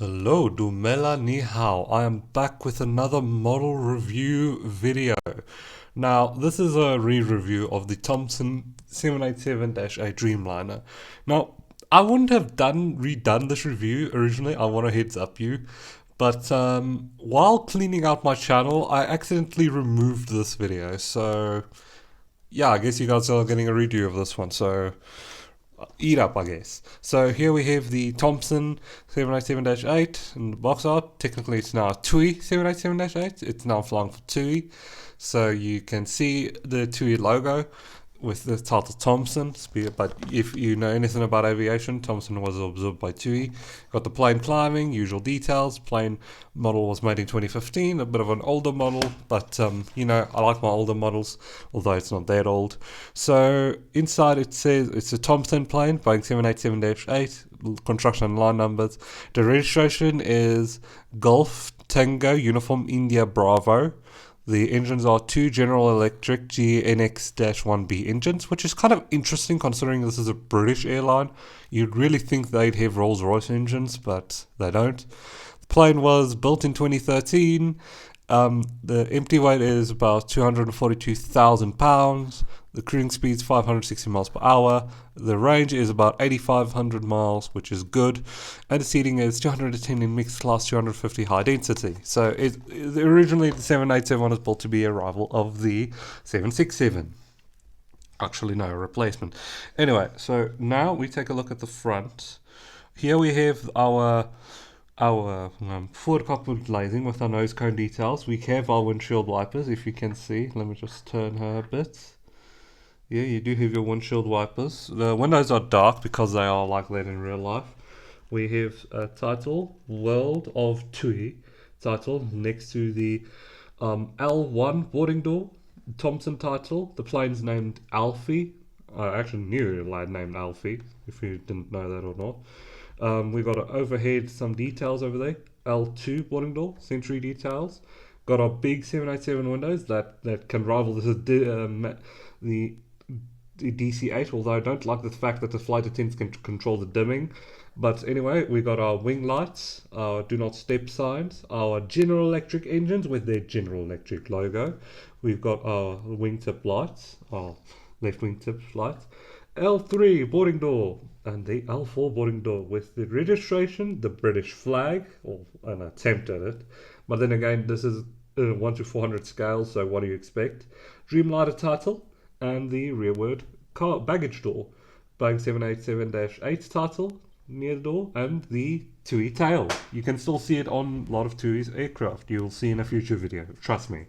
Hello, Dumela Ni Hao. I am back with another model review video. Now, this is a re-review of the Thompson 787-8 Dreamliner. Now, I wouldn't have redone this review originally. I want to heads up you. But while cleaning out my channel, I accidentally removed this video. So, yeah, I guess you guys are getting a redo of this one. So, eat up, I guess. So here we have the Thompson 787-8 in the box art. Technically, it's now a TUI 787-8. It's now flying for TUI. So you can see the TUI logo with the title Thompson. But if you know anything about aviation, Thompson was absorbed by TUI. Got the plane climbing, usual details. Plane model was made in 2015, a bit of an older model, but you know, I like my older models, although it's not that old. So inside it says it's a Thompson plane, Boeing 787-8, construction and line numbers. The registration is Golf Tango Uniform India Bravo. The engines are two General Electric GNX-1B engines, which is kind of interesting considering this is a British airline. You'd really think they'd have Rolls-Royce engines, but they don't. The plane was built in 2013. The empty weight is about 242,000 pounds. The cruising speed is 560 miles per hour. The range is about 8,500 miles, which is good. And the seating is 210 in mixed class, 250 high density. So originally the 787 was built to be a rival of the 767. Actually, no, a replacement. Anyway, so now we take a look at the front. Here we have our forward cockpit glazing with our nose cone details. We have our windshield wipers, if you can see. Let me just turn her a bit. Yeah, you do have your windshield wipers. The windows are dark because they are like that in real life. We have a title, World of TUI title, next to the L1 boarding door. Thompson title. The plane's named Alfie. I actually knew a line named Alfie, if you didn't know that or not. We've got overhead, some details over there. L2 boarding door, Century details. Got our big 787 windows that can rival the DC-8, although I don't like the fact that the flight attendants can control the dimming. But anyway, we got our wing lights, our do not step signs, our General Electric engines with their General Electric logo. We've got our wingtip lights, our left wingtip lights. L3 boarding door and the L4 boarding door with the registration, the British flag, or an attempt at it. But then again, this is 1 to 400 scale, so what do you expect? Dreamliner title and the rearward baggage door. Boeing 787-8 title near the door and the TUI tail. You can still see it on a lot of TUI's aircraft. You'll see in a future video, trust me.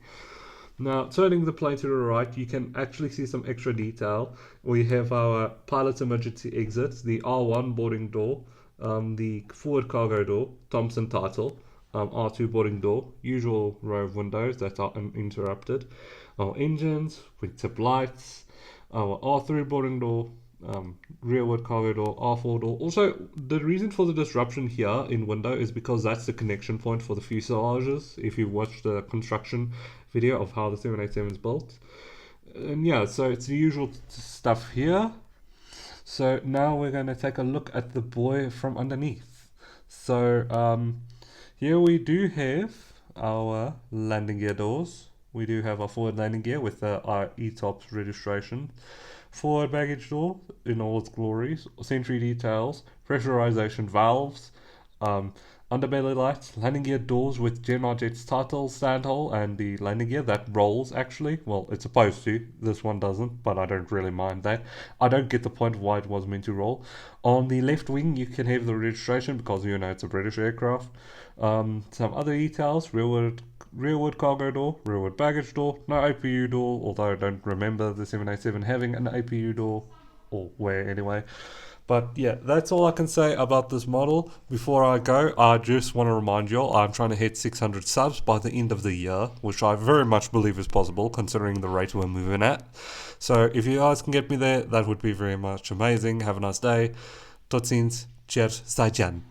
Now, turning the plane to the right, you can actually see some extra detail. We have our pilot's emergency exits, the R1 boarding door, the forward cargo door, Thompson title, R2 boarding door, usual row of windows that are uninterrupted, our engines, wingtip lights, our R3 boarding door, rearward cargo door, R4 door. Also, the reason for the disruption here in window is because that's the connection point for the fuselages, if you watch the construction video of how the 787 is built. And yeah, so it's the usual stuff here. So now we're going to take a look at the boy from underneath. So here we do have our landing gear doors. We do have our forward landing gear with our ETOPS registration. Forward baggage door in all its glories. Century details. Pressurization valves. Underbelly lights. Landing gear doors with Gemini Jet's title, stand hole, and the landing gear that rolls actually. Well, it's supposed to. This one doesn't, but I don't really mind that. I don't get the point of why it was meant to roll. On the left wing, you can have the registration because you know it's a British aircraft. Some other details. Rearward cargo door, rearward baggage door, no APU door, although I don't remember the 787 having an APU door, or where anyway. But yeah, that's all I can say about this model. Before I go, I just want to remind you all, I'm trying to hit 600 subs by the end of the year, which I very much believe is possible considering the rate we're moving at. So if you guys can get me there, that would be very much amazing. Have a nice day. Tot ziens. Cheers. Zaijian.